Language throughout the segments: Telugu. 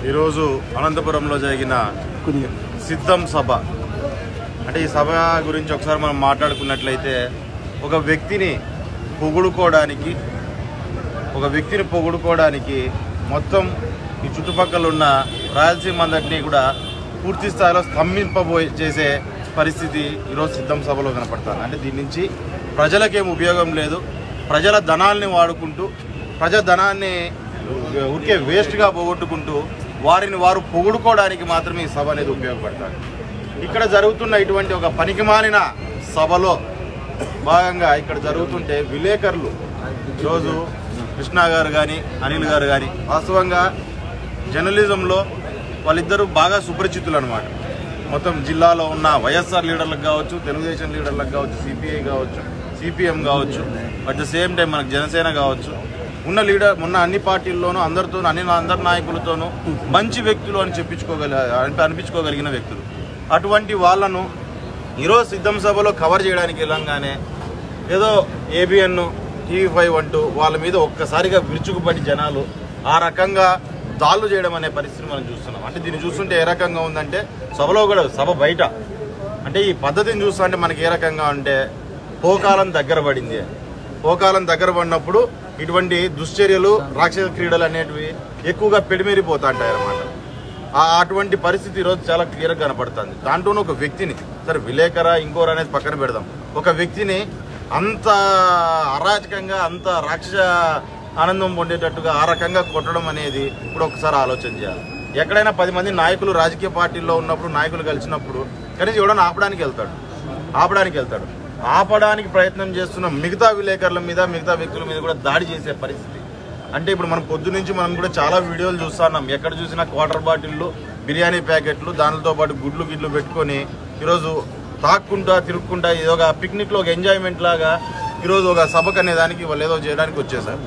ఈరోజు అనంతపురంలో జరిగిన సిద్ధం సభ అంటే ఈ సభ గురించి ఒకసారి మనం మాట్లాడుకున్నట్లయితే ఒక వ్యక్తిని పొగుడుకోవడానికి మొత్తం ఈ చుట్టుపక్కల ఉన్న రాయలసీమ అందరినీ కూడా పూర్తి స్థాయిలో చేసే పరిస్థితి ఈరోజు సిద్ధం సభలో కనపడుతుంది. అంటే దీని నుంచి ప్రజలకేం ఉపయోగం లేదు. ప్రజల ధనాల్ని వాడుకుంటూ ప్రజాధనాన్ని ఊరికే వేస్ట్గా పోగొట్టుకుంటూ వారిని వారు పొగుడుకోవడానికి మాత్రమే ఈ సభ అనేది ఉపయోగపడుతుంది. ఇక్కడ జరుగుతున్న ఇటువంటి ఒక పనికిమాలిన సభలో భాగంగా ఇక్కడ జరుగుతుంటే విలేకరులు ఈరోజు కృష్ణ గారు కానీ అనిల్ గారు కానీ వాస్తవంగా జర్నలిజంలో వాళ్ళిద్దరూ బాగా సుపరిచితులు అనమాట. మొత్తం జిల్లాలో ఉన్న వైఎస్ఆర్ లీడర్లకు కావచ్చు, తెలుగుదేశం లీడర్లకు కావచ్చు, సిపిఐ కావచ్చు, సిపిఎం కావచ్చు, అట్ ద సేమ్ టైం మనకు జనసేన కావచ్చు, ఉన్న అన్ని పార్టీల్లోనూ అందరి నాయకులతోనూ మంచి వ్యక్తులు అని అనిపించుకోగలిగిన వ్యక్తులు. అటువంటి వాళ్ళను ఈరోజు సిద్ధం సభలో కవర్ చేయడానికి వెళ్ళంగానే ఏదో ఏబిఎన్ టీవీ5 అంటూ వాళ్ళ మీద ఒక్కసారిగా విరుచుకుపడి జనాలు ఆ రకంగా దాళ్ళు చేయడం అనే పరిస్థితిని మనం చూస్తున్నాం. అంటే దీన్ని చూస్తుంటే ఏ రకంగా ఉందంటే సభలో కూడా సభ బయట అంటే ఈ పద్ధతిని చూస్తుంటే మనకి ఏ రకంగా అంటే పోకాలం దగ్గర పడింది. పోకాలం దగ్గర పడినప్పుడు ఇటువంటి దుశ్చర్యలు రాక్షస క్రీడలు అనేటివి ఎక్కువగా పెడిమేరిపోతా ఉంటాయి అన్నమాట. అటువంటి పరిస్థితి ఈరోజు చాలా క్లియర్గా కనపడుతుంది. దాంట్లోనూ ఒక వ్యక్తిని సరే విలేకర ఇంకోరు అనేది పక్కన పెడదాం, ఒక వ్యక్తిని అంత అరాచకంగా అంత రాక్షస ఆనందం పొందేటట్టుగా ఆ రకంగా కొట్టడం అనేది ఇప్పుడు ఒకసారి ఆలోచన చేయాలి. ఎక్కడైనా 10 మంది నాయకులు రాజకీయ పార్టీల్లో ఉన్నప్పుడు నాయకులు కలిసినప్పుడు కనీసం ఎవడన్నా ఆపడానికి వెళ్తాడు. ఆపడానికి ప్రయత్నం చేస్తున్న మిగతా విలేకరుల మీద మిగతా వ్యక్తుల మీద కూడా దాడి చేసే పరిస్థితి. అంటే ఇప్పుడు మనం పొద్దునుంచి మనం కూడా చాలా వీడియోలు చూస్తున్నాం. ఎక్కడ చూసినా క్వార్టర్ బాటిళ్ళు, బిర్యానీ ప్యాకెట్లు, దానితో పాటు గుడ్లు పెట్టుకొని ఈరోజు తాక్కుంటా తిరుక్కుంటా ఏదో ఒక పిక్నిక్లో ఒక ఎంజాయ్మెంట్ లాగా ఈరోజు ఒక సభకు అనే దానికి వాళ్ళు ఏదో చేయడానికి వచ్చేసారు.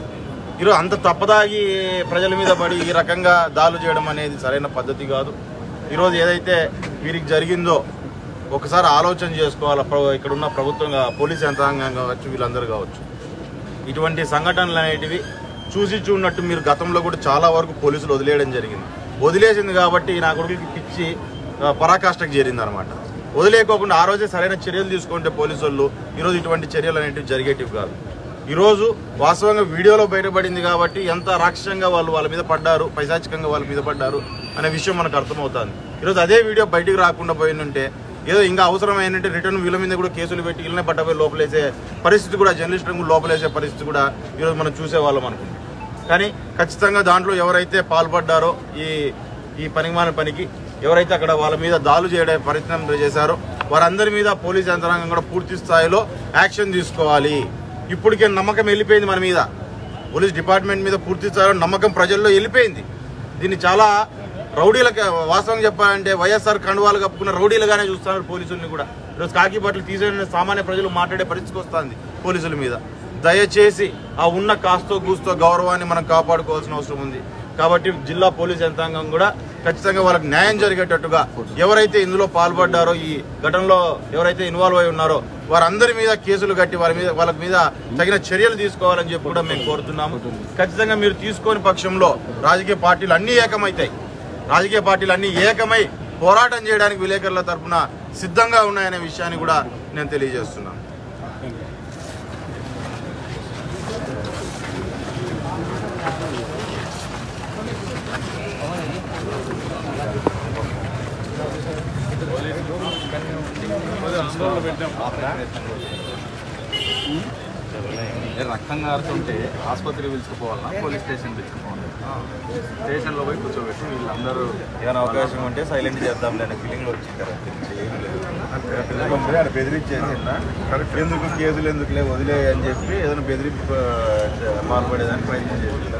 ఈరోజు అంత తప్పదాగి ప్రజల మీద పడి ఈ రకంగా దాడులు చేయడం అనేది సరైన పద్ధతి కాదు. ఈరోజు ఏదైతే వీరికి జరిగిందో ఒకసారి ఆలోచన చేసుకోవాలి. ఇక్కడ ఉన్న ప్రభుత్వంగా పోలీస్ యంత్రాంగం కావచ్చు, వీళ్ళందరూ కావచ్చు. ఇటువంటి సంఘటనలు అనేటివి చూడనట్టు మీరు గతంలో కూడా చాలా వరకు పోలీసులు వదిలేసింది కాబట్టి నా కొడుకుకి పిచ్చి పరాకాష్ఠకు చేరింది అనమాట. వదిలేకోకుండా ఆ రోజే సరైన చర్యలు తీసుకుంటే పోలీసు వాళ్ళు ఈరోజు ఇటువంటి చర్యలు అనేటివి జరిగేటివి కాదు. ఈరోజు వాస్తవంగా వీడియోలో బయటపడింది కాబట్టి ఎంత రాక్షసంగా వాళ్ళ మీద పడ్డారు, పైశాచికంగా వాళ్ళ మీద పడ్డారు అనే విషయం మనకు అర్థమవుతుంది. ఈరోజు అదే వీడియో బయటికి రాకుండా పోయిందంటే ఏదో ఇంకా అవసరమైనంటే రిటర్న్ వీళ్ళ మీద కూడా కేసులు పెట్టి వీళ్ళనే పట్టపోయి లోపలేసే పరిస్థితి కూడా, జర్నలిస్టులను లోపలేసే పరిస్థితి కూడా ఈరోజు మనం చూసేవాళ్ళం అనుకుంటాం. కానీ ఖచ్చితంగా దాంట్లో ఎవరైతే పాల్పడ్డారో ఈ పనికిమాలిన పనికి ఎవరైతే అక్కడ వాళ్ళ మీద దాడులు చేయడం ప్రయత్నం చేశారో వారందరి మీద పోలీస్ యంత్రాంగం కూడా పూర్తి స్థాయిలో యాక్షన్ తీసుకోవాలి. ఇప్పటికే నమ్మకం వెళ్ళిపోయింది మన మీద, పోలీస్ డిపార్ట్మెంట్ మీద పూర్తి స్థాయిలో నమ్మకం ప్రజల్లో వెళ్ళిపోయింది. దీన్ని చాలా రౌడీలకు వాస్తవంగా చెప్పాలంటే వైఎస్ఆర్ కండువాలు కప్పుకున్న రౌడీలుగానే చూస్తున్నారు పోలీసుల్ని కూడా. ఈరోజు కాకి బట్టలు తీసేసిన సామాన్య ప్రజలు మాట్లాడే పరిస్థితికి వస్తుంది పోలీసుల మీద. దయచేసి ఆ ఉన్న కాస్తో కూస్తో గౌరవాన్ని మనం కాపాడుకోవాల్సిన అవసరం ఉంది. కాబట్టి జిల్లా పోలీస్ యంత్రాంగం కూడా ఖచ్చితంగా వాళ్ళకి న్యాయం జరిగేటట్టుగా ఎవరైతే ఇందులో పాల్పడ్డారో, ఈ ఘటనలో ఎవరైతే ఇన్వాల్వ్ అయి ఉన్నారో వారందరి మీద కేసులు కట్టి వాళ్ళ మీద తగిన చర్యలు తీసుకోవాలని చెప్పి కూడా మేము కోరుతున్నాము. ఖచ్చితంగా మీరు తీసుకోని పక్షంలో రాజకీయ పార్టీలు అన్నీ ఏకమై పోరాటం చేయడానికి విలేకరుల తరఫున సిద్ధంగా ఉన్నాయనే విషయాన్ని కూడా నేను తెలియజేస్తున్నాను. రక్తం కారుతుంటే ఆసుపత్రికి పిలుచుకుపోవాలన్నా పోలీస్ స్టేషన్ పిలుచుకుపోవాలి. స్టేషన్లో పోయి కూర్చోబెట్టి వీళ్ళందరూ ఏదైనా అవకాశం ఉంటే సైలెంట్ చేద్దాం లేని ఫీలింగ్లో వచ్చింది. బెదిరించేసిందా ఎందుకు కేసులు ఎందుకులే వదిలే అని చెప్పి ఏదైనా పాల్పడేదానికి ప్రయత్నం చేసిందా?